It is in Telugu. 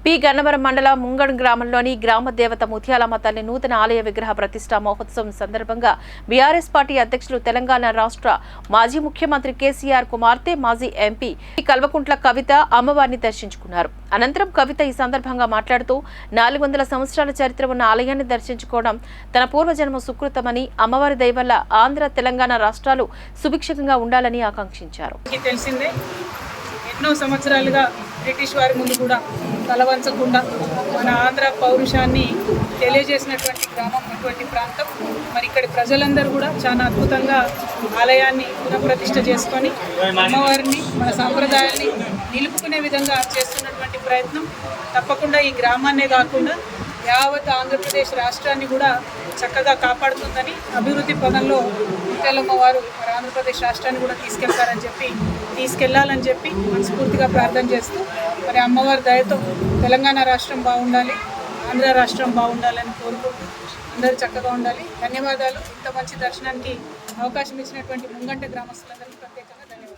పి గన్నవరం మండల ముంగడ్ గ్రామంలోని గ్రామ దేవత ముత్యాలమ్మ తల్లి నూతన ఆలయ విగ్రహ ప్రతిష్ఠా మహోత్సవం సందర్భంగా బీఆర్ఎస్ పార్టీ అధ్యక్షులు తెలంగాణ రాష్ట్ర మాజీ ముఖ్యమంత్రి కేసీఆర్ కుమార్తె మాజీ ఎంపీ కల్వకుంట్ల కవిత అమ్మవారిని దర్శించుకున్నారు. అనంతరం కవిత ఈ సందర్భంగా మాట్లాడుతూ 400 సంవత్సరాల చరిత్ర ఉన్న ఆలయాన్ని దర్శించుకోవడం తన పూర్వజన్మ సుకృతమని, అమ్మవారి దయ వల్ల ఆంధ్ర తెలంగాణ రాష్ట్రాలు సుభిక్షంగా ఉండాలని ఆకాంక్షించారు. ఎన్నో సంవత్సరాలుగా బ్రిటిష్ వారి ముందు కూడా తలవంచకుండా మన ఆంధ్ర పౌరుషాన్ని తెలియజేసినటువంటి గ్రామం ఇటువంటి ప్రాంతం. మరి ఇక్కడి ప్రజలందరూ కూడా చాలా అద్భుతంగా ఆలయాన్ని పునఃప్రతిష్ఠ చేసుకొని అమ్మవారిని మన సాంప్రదాయాన్ని నిలుపుకునే విధంగా చేస్తున్నటువంటి ప్రయత్నం తప్పకుండా ఈ గ్రామాన్నే కాకుండా యావత్ ఆంధ్రప్రదేశ్ రాష్ట్రాన్ని కూడా చక్కగా కాపాడుతుందని, అభివృద్ధి పదంలో ముత్యాలమ్మ వారు మరి ఆంధ్రప్రదేశ్ రాష్ట్రాన్ని కూడా తీసుకెళ్లాలని చెప్పి మనస్ఫూర్తిగా ప్రార్థన చేస్తూ మరి అమ్మవారి దయతో తెలంగాణ రాష్ట్రం బాగుండాలి, ఆంధ్ర రాష్ట్రం బాగుండాలని కోరుకుంటూ అందరూ చక్కగా ఉండాలి. ధన్యవాదాలు. ఇంత మంచి దర్శనానికి అవకాశం ఇచ్చినటువంటి ముంగంట గ్రామస్తులందరికీ ప్రత్యేకంగా ధన్యవాదాలు.